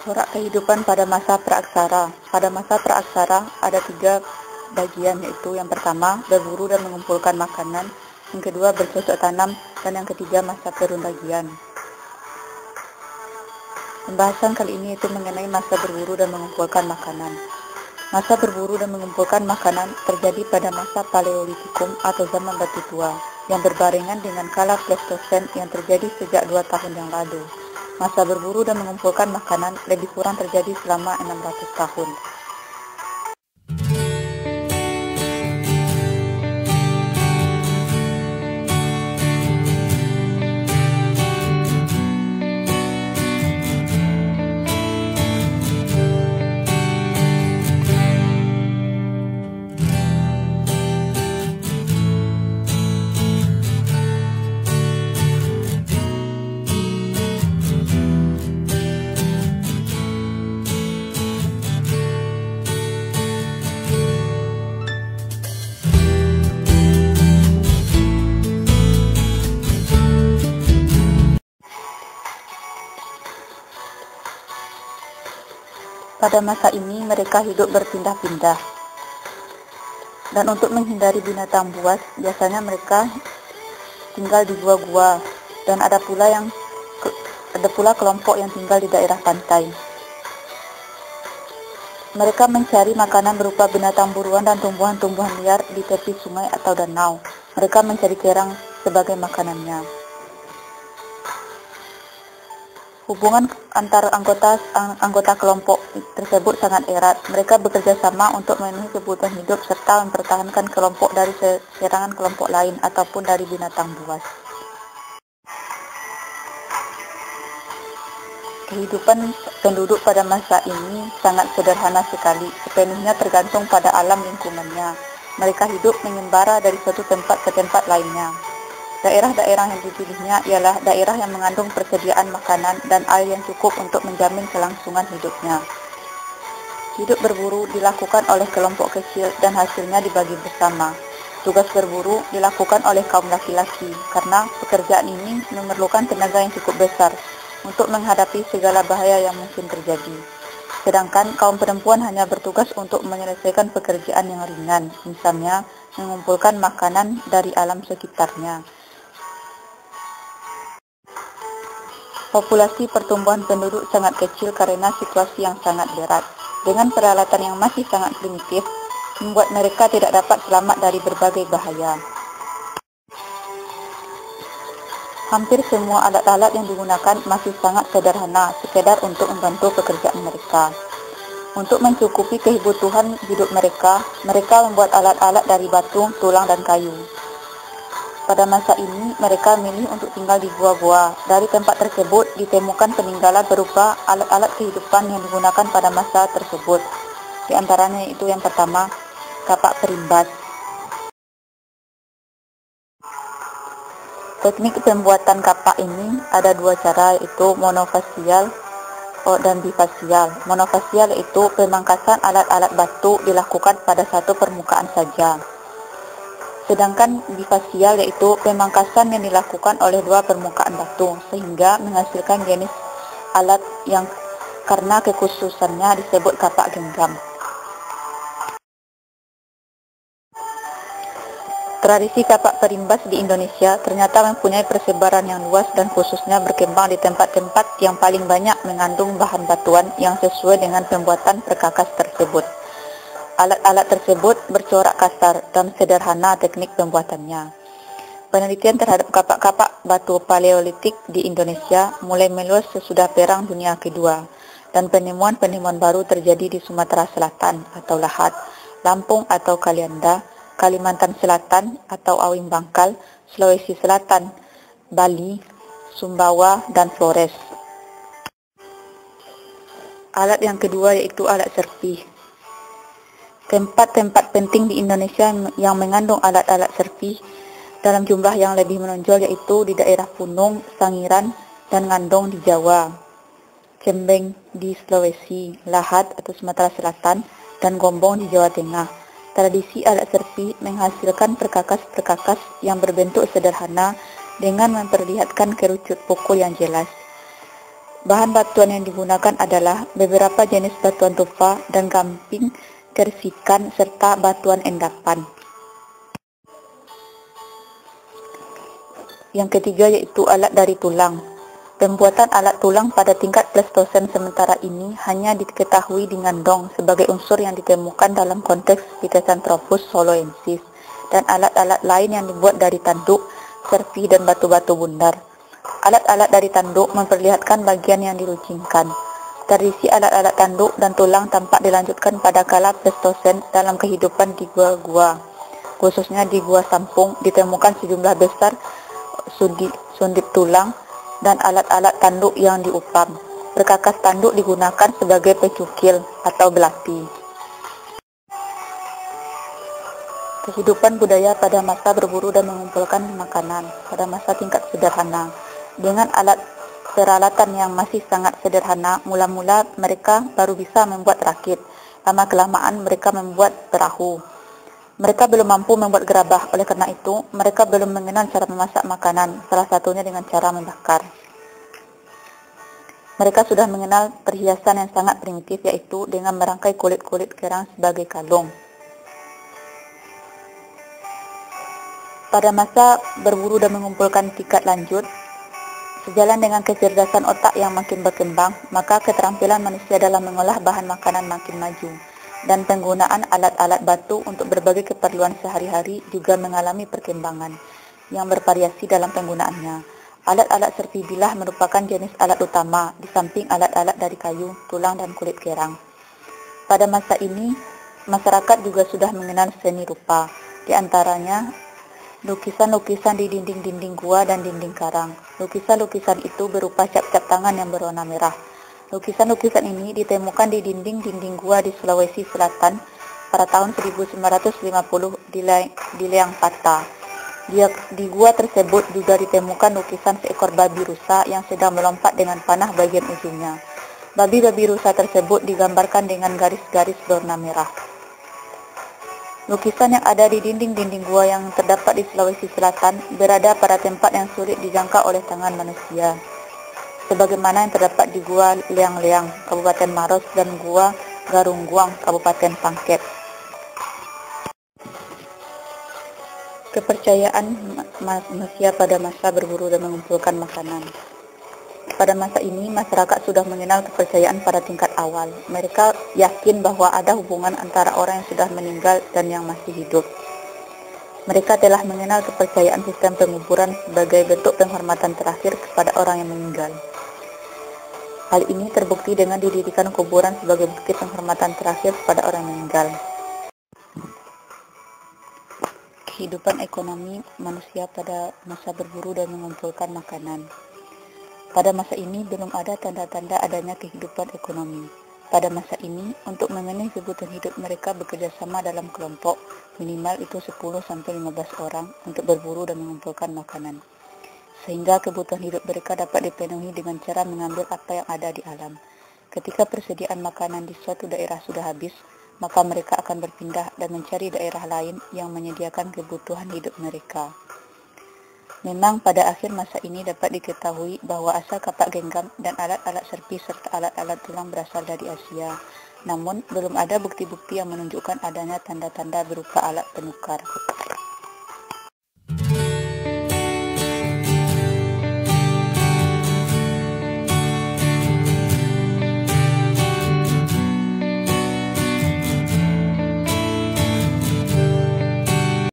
Corak kehidupan pada masa praaksara. Pada masa praaksara ada 3 bagian, yaitu yang pertama berburu dan mengumpulkan makanan, yang kedua bercocok tanam, dan yang ketiga masa perundagian. Pembahasan kali ini itu mengenai masa berburu dan mengumpulkan makanan. Masa berburu dan mengumpulkan makanan terjadi pada masa Paleolitikum atau zaman batu tua, yang berbarengan dengan kala Pleistosen yang terjadi sejak 2 tahun yang lalu. Masa berburu dan mengumpulkan makanan lebih kurang terjadi selama 600 tahun. Pada masa ini mereka hidup berpindah-pindah. Dan untuk menghindari binatang buas, biasanya mereka tinggal di gua-gua, dan ada pula kelompok yang tinggal di daerah pantai. Mereka mencari makanan berupa binatang buruan dan tumbuhan-tumbuhan liar di tepi sungai atau danau. Mereka mencari kerang sebagai makanannya. Hubungan antar anggota kelompok tersebut sangat erat. Mereka bekerja sama untuk memenuhi kebutuhan hidup serta mempertahankan kelompok dari serangan kelompok lain ataupun dari binatang buas. Kehidupan penduduk pada masa ini sangat sederhana sekali, sepenuhnya tergantung pada alam lingkungannya. Mereka hidup mengembara dari satu tempat ke tempat lainnya. Daerah-daerah yang dipilihnya ialah daerah yang mengandung persediaan makanan dan air yang cukup untuk menjamin kelangsungan hidupnya. Hidup berburu dilakukan oleh kelompok kecil dan hasilnya dibagi bersama. Tugas berburu dilakukan oleh kaum laki-laki karena pekerjaan ini memerlukan tenaga yang cukup besar untuk menghadapi segala bahaya yang mungkin terjadi. Sedangkan kaum perempuan hanya bertugas untuk menyelesaikan pekerjaan yang ringan, misalnya mengumpulkan makanan dari alam sekitarnya. Populasi pertumbuhan penduduk sangat kecil karena situasi yang sangat berat. Dengan peralatan yang masih sangat primitif, membuat mereka tidak dapat selamat dari berbagai bahaya. Hampir semua alat-alat yang digunakan masih sangat sederhana, sekedar untuk membantu pekerjaan mereka. Untuk mencukupi kebutuhan hidup mereka membuat alat-alat dari batu, tulang, dan kayu. Pada masa ini, mereka memilih untuk tinggal di gua-gua. Dari tempat tersebut ditemukan peninggalan berupa alat-alat kehidupan yang digunakan pada masa tersebut. Di antaranya itu yang pertama, kapak perimbas. Teknik pembuatan kapak ini ada 2 cara, yaitu monofasial dan bifasial. Monofasial yaitu pemangkasan alat-alat batu dilakukan pada satu permukaan saja. Sedangkan bifasial yaitu pemangkasan yang dilakukan oleh 2 permukaan batu, sehingga menghasilkan jenis alat yang karena kekhususannya disebut kapak genggam. Tradisi kapak perimbas di Indonesia ternyata mempunyai persebaran yang luas dan khususnya berkembang di tempat-tempat yang paling banyak mengandung bahan batuan yang sesuai dengan pembuatan perkakas tersebut. Alat-alat tersebut bercorak kasar dan sederhana teknik pembuatannya. Penelitian terhadap kapak-kapak batu Paleolitik di Indonesia mulai meluas sesudah Perang Dunia Kedua, dan penemuan-penemuan baru terjadi di Sumatera Selatan atau Lahat, Lampung atau Kalianda, Kalimantan Selatan atau Awing Bangkal, Sulawesi Selatan, Bali, Sumbawa, dan Flores. Alat yang kedua yaitu alat serpih. Tempat-tempat penting di Indonesia yang mengandung alat-alat serpih dalam jumlah yang lebih menonjol yaitu di daerah Punung, Sangiran, dan Ngandong di Jawa, Cembeng di Sulawesi, Lahat atau Sumatera Selatan, dan Gombong di Jawa Tengah. Tradisi alat serpih menghasilkan perkakas-perkakas yang berbentuk sederhana dengan memperlihatkan kerucut pukul yang jelas. Bahan batuan yang digunakan adalah beberapa jenis batuan tufa dan gamping kersikan serta batuan endapan. Yang ketiga yaitu alat dari tulang. Pembuatan alat tulang pada tingkat Pleistosen sementara ini hanya diketahui dengan dong sebagai unsur yang ditemukan dalam konteks Pithecanthropus soloensis dan alat-alat lain yang dibuat dari tanduk, serpi, dan batu-batu bundar. Alat-alat dari tanduk memperlihatkan bagian yang diruncingkan. Tradisi alat-alat tanduk dan tulang tampak dilanjutkan pada kala Pleistosen dalam kehidupan di gua-gua. Khususnya di Gua Sampung ditemukan sejumlah besar sundip tulang dan alat-alat tanduk yang diupam. Perkakas tanduk digunakan sebagai pecukil atau belati. Kehidupan budaya pada masa berburu dan mengumpulkan makanan pada masa tingkat sederhana. Dengan peralatan yang masih sangat sederhana, mula-mula mereka baru bisa membuat rakit. Lama-kelamaan mereka membuat perahu. Mereka belum mampu membuat gerabah, oleh karena itu mereka belum mengenal cara memasak makanan, salah satunya dengan cara membakar. Mereka sudah mengenal perhiasan yang sangat primitif, yaitu dengan merangkai kulit-kulit kerang sebagai kalung. Pada masa berburu dan mengumpulkan tingkat lanjut, sejalan dengan kecerdasan otak yang makin berkembang, maka keterampilan manusia dalam mengolah bahan makanan makin maju, dan penggunaan alat-alat batu untuk berbagai keperluan sehari-hari juga mengalami perkembangan yang bervariasi dalam penggunaannya. Alat-alat serpi bilah merupakan jenis alat utama, di samping alat-alat dari kayu, tulang, dan kulit kerang. Pada masa ini, masyarakat juga sudah mengenal seni rupa, di antaranya lukisan-lukisan di dinding-dinding gua dan dinding karang. Lukisan-lukisan itu berupa cap-cap tangan yang berwarna merah. Lukisan-lukisan ini ditemukan di dinding-dinding gua di Sulawesi Selatan pada tahun 1950 di Leang Pata. Di gua tersebut juga ditemukan lukisan seekor babi rusa yang sedang melompat dengan panah bagian ujungnya. Babi-babi rusa tersebut digambarkan dengan garis-garis berwarna merah. Lukisan yang ada di dinding-dinding gua yang terdapat di Sulawesi Selatan berada pada tempat yang sulit dijangkau oleh tangan manusia, sebagaimana yang terdapat di Gua Leang-Leang, Kabupaten Maros, dan Gua Garungguang, Kabupaten Pangkep. Kepercayaan manusia pada masa berburu dan mengumpulkan makanan. Pada masa ini, masyarakat sudah mengenal kepercayaan pada tingkat awal. Mereka yakin bahwa ada hubungan antara orang yang sudah meninggal dan yang masih hidup. Mereka telah mengenal kepercayaan sistem penguburan sebagai bentuk penghormatan terakhir kepada orang yang meninggal. Hal ini terbukti dengan didirikan kuburan sebagai bukti penghormatan terakhir kepada orang yang meninggal. Kehidupan ekonomi manusia pada masa berburu dan mengumpulkan makanan. Pada masa ini belum ada tanda-tanda adanya kehidupan ekonomi. Pada masa ini, untuk memenuhi kebutuhan hidup mereka bekerja sama dalam kelompok, minimal itu 10-15 orang untuk berburu dan mengumpulkan makanan. Sehingga kebutuhan hidup mereka dapat dipenuhi dengan cara mengambil apa yang ada di alam. Ketika persediaan makanan di suatu daerah sudah habis, maka mereka akan berpindah dan mencari daerah lain yang menyediakan kebutuhan hidup mereka. Memang pada akhir masa ini dapat diketahui bahwa asal kapak genggam dan alat-alat serpi serta alat-alat tulang berasal dari Asia. Namun, belum ada bukti-bukti yang menunjukkan adanya tanda-tanda berupa alat penukar.